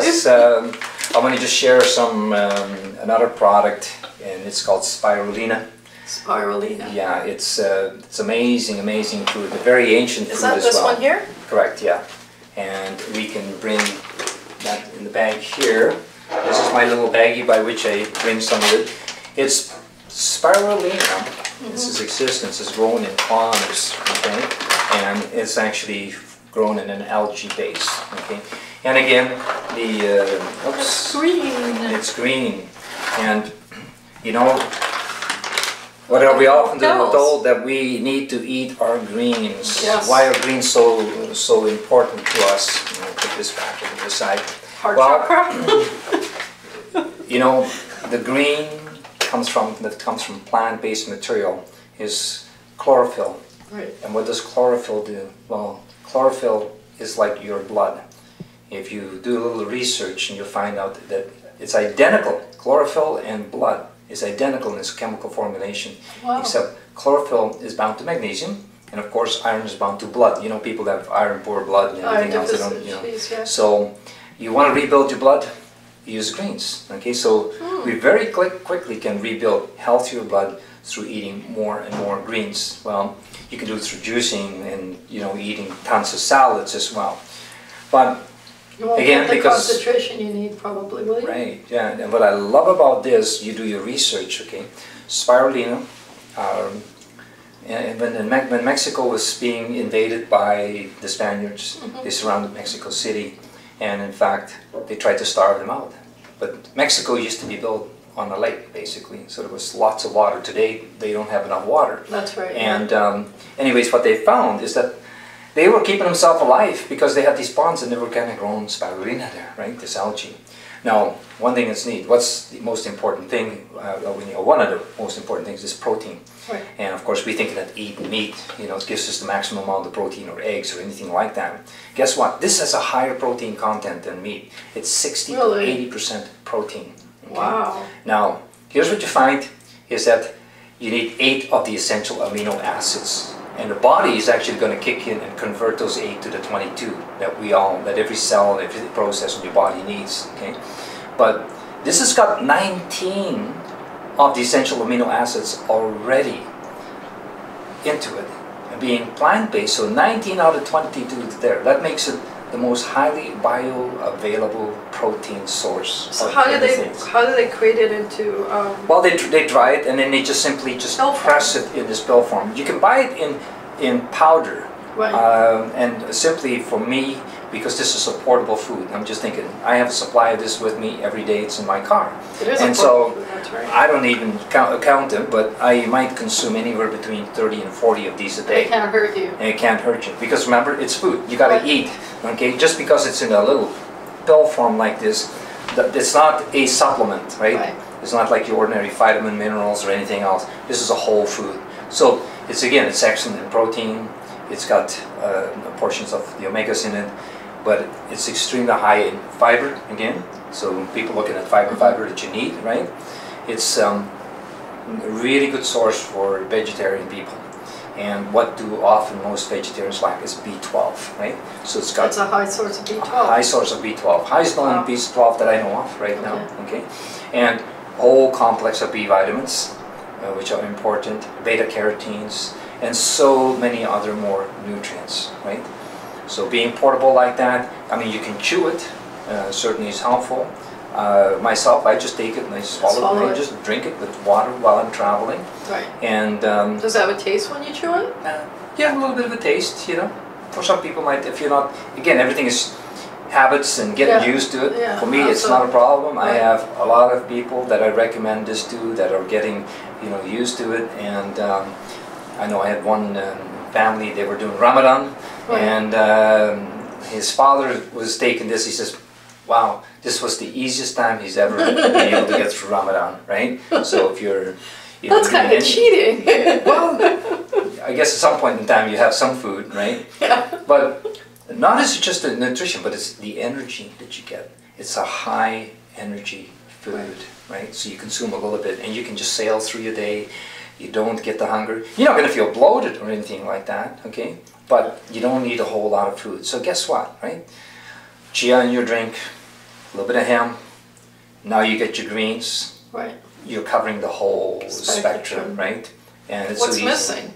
Yes, I want to just share some another product, and it's called Spirulina. Spirulina. Yeah, it's amazing, amazing food. A very ancient food as well. Is that this one here? Correct, yeah. And we can bring that in the bag here. This is my little baggie by which I bring some of it. It's Spirulina. This is existence. It's grown in ponds, okay, and it's actually grown in an algae base, okay. And again, the oops, it's green. It's green, and you know what are we often told that we need to eat our greens. Yes. Why are greens so important to us? Put this back to the side. Heart chakra. You know, the green comes from plant-based material is chlorophyll. Right. And what does chlorophyll do? Well, chlorophyll is like your blood. If you do a little research, and you'll find out that it's identical. Chlorophyll and blood is identical in its chemical formulation. Wow. Except chlorophyll is bound to magnesium, and of course iron is bound to blood. You know, people that have iron poor blood and everything else. They don't, you know. Yeah. So you want to rebuild your blood, use greens. Okay, so we very quickly can rebuild healthier blood through eating more and more greens. Well, you can do it through juicing and, you know, eating tons of salads as well. But you won't again, get the because concentration you need, probably, will you? Right, yeah. And what I love about this, you do your research, okay? Spirulina, and when Mexico was being invaded by the Spaniards, they surrounded Mexico City, and in fact, they tried to starve them out. But Mexico used to be built on a lake, basically, so there was lots of water. Today, they don't have enough water. That's right. And anyways, what they found is that they were keeping themselves alive because they had these ponds and they were kind of growing spirulina there, right? This algae. Now, one thing that's neat, what's the most important thing, one of the most important things is protein. Right. And of course, we think that eating meat, you know, gives us the maximum amount of protein, or eggs or anything like that. Guess what? This has a higher protein content than meat. It's 60 to 80% protein. Okay? Wow. Now, here's what you find is that you need 8 of the essential amino acids. And the body is actually going to kick in and convert those 8 to the 22 that every cell, every process in your body needs. Okay, but this has got 19 of the essential amino acids already into it, and being plant-based, so 19 out of 22 is there. That makes it the most highly bioavailable protein source. So how do they create it into? Well, they dry it and then they just simply press it in this pill form. You can buy it in powder, right. And simply for me, because this is a portable food, I'm just thinking I have a supply of this with me every day. It's in my car, it is and so food, that's right. I don't even count them, but I might consume anywhere between 30 and 40 of these a day. It can't hurt you. And it can't hurt you because remember, it's food. You got to eat. Okay, just because it's in a little pill form like this, it's not a supplement, right? It's not like your ordinary vitamin, minerals, or anything else. This is a whole food. So it's excellent in protein. It's got portions of the omegas in it, but it's extremely high in fiber again. So people looking at fiber that you need, right? It's a really good source for vegetarian people. And what do often most vegetarians lack is B12, right? So it's got a high source of B12. High source of B12. Highest known B12 that I know of right now. Okay, and whole complex of B vitamins, which are important, beta carotenes, and so many other more nutrients, right? So being portable like that, I mean, you can chew it. Certainly is helpful. Myself, I just take it and I swallow it and I just drink it with water while I'm traveling. Right. And does it have a taste when you chew it? Yeah, a little bit of a taste, you know. For some people might, if you're not, again, everything is habits and getting used to it. Yeah. For me, it's not a problem. I have a lot of people that I recommend this to that are getting, you know, used to it. And I know I had one family, they were doing Ramadan, and his father was taking this. He says, wow, this was the easiest time he's ever been able to get through Ramadan, right? So if you're... That's kind of cheating. Well, I guess at some point in time you have some food, right? Yeah. But not as just the nutrition, but it's the energy that you get. It's a high energy food, right? So you consume a little bit and you can just sail through your day. You don't get the hunger. You're not going to feel bloated or anything like that, okay? But you don't need a whole lot of food. So guess what, right? Chia in your drink, a little bit of hemp. Now you get your greens. Right. You're covering the whole spectrum, right? And it's What's so easy. missing?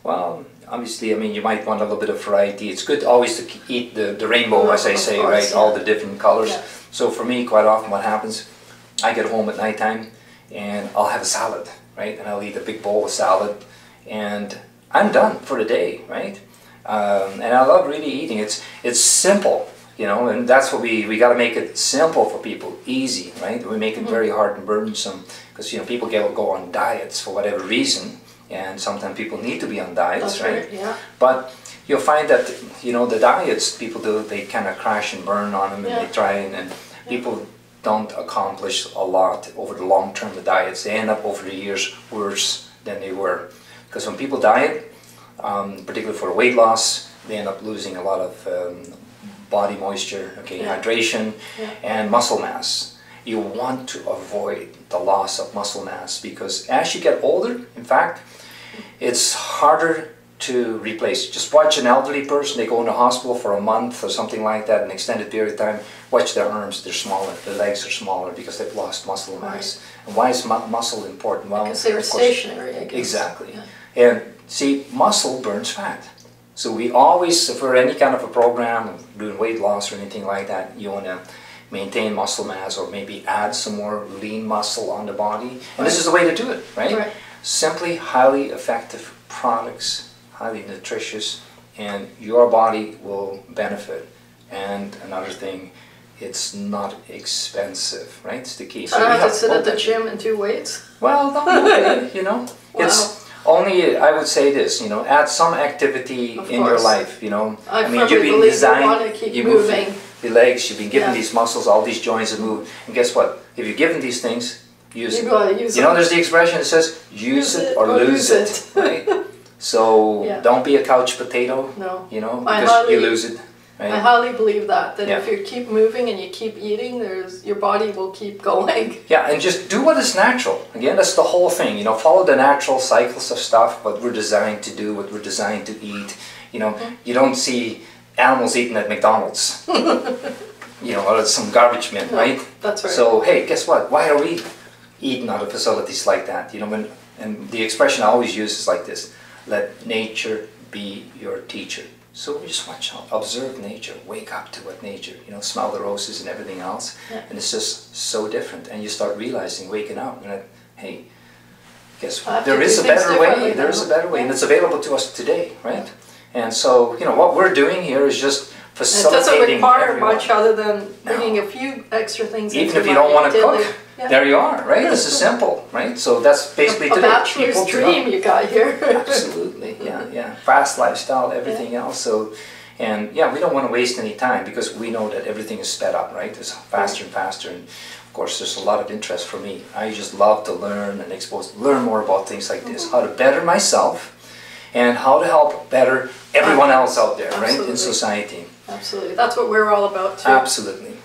Well, obviously, I mean, you might want a little bit of variety. It's good always to eat the rainbow, as I say, course, right? yeah. All the different colors. Yeah. So for me, quite often what happens, I get home at nighttime and I'll have a salad, right? And I'll eat a big bowl of salad and I'm done for the day, right? And I love really eating. It's simple, you know, and that's what we got to make it simple for people, easy, right? We make it very hard and burdensome because, you know, people go on diets for whatever reason, and sometimes people need to be on diets, That's right? Yeah. But you'll find that, you know, the diets people do, they kind of crash and burn on them, and Yeah. they try and people don't accomplish a lot over the long term with diets. They end up over the years worse than they were. Because when people diet, particularly for weight loss, they end up losing a lot of body moisture, hydration, and muscle mass. You want to avoid the loss of muscle mass because as you get older, in fact, it's harder to replace. Just watch an elderly person, they go in the hospital for a month or something like that, an extended period of time, watch their arms, they're smaller, their legs are smaller because they've lost muscle mass. Right. And why is muscle important? Well, because they were stationary, I guess. Exactly. Yeah. And see, muscle burns fat. So we always, for any kind of a program, doing weight loss or anything like that, you want to maintain muscle mass or maybe add some more lean muscle on the body. And this is the way to do it, right? Simply highly effective products, highly nutritious, and your body will benefit. And another thing, it's not expensive, right? It's the key. So I have to sit at the gym and do weights? Well, not really, you know. Wow. It's only, I would say this, you know, add some activity in your life, you know. I mean, you've been designed, you move the legs, you've been given these muscles, all these joints that move. And guess what? If you're given these things, use it. You know, there's the expression that says, use it or lose it, right? So don't be a couch potato, you know, because you lose it. Right? I highly believe that if you keep moving and you keep eating, your body will keep going. Yeah, and just do what is natural. Again, that's the whole thing, you know, follow the natural cycles of stuff, what we're designed to do, what we're designed to eat. You know, you don't see animals eating at McDonald's, you know, or at some garbage bin, right? That's right. So, hey, guess what? Why are we eating out of facilities like that? You know, and the expression I always use is like this: let nature be your teacher. So we just watch out, observe nature, wake up to what nature, you know, smell the roses and everything else. And it's just so different. And you start realizing, waking up, and hey, guess what? There is a better way. There is a better way, and it's available to us today, right? And so, you know, what we're doing here is just facilitating. It doesn't require everyone. much other than bringing a few extra things. Even if you don't want to cook, there you are, right? This is simple, right? So that's basically a bachelor's dream you got here. Absolutely, yeah. Fast lifestyle, everything else. So, and yeah, we don't want to waste any time because we know that everything is sped up, right? It's faster and faster, and of course, there's a lot of interest for me. I just love to learn and learn more about things like this, how to better myself, and how to help better everyone else out there, right, in society. Absolutely, that's what we're all about too. Absolutely.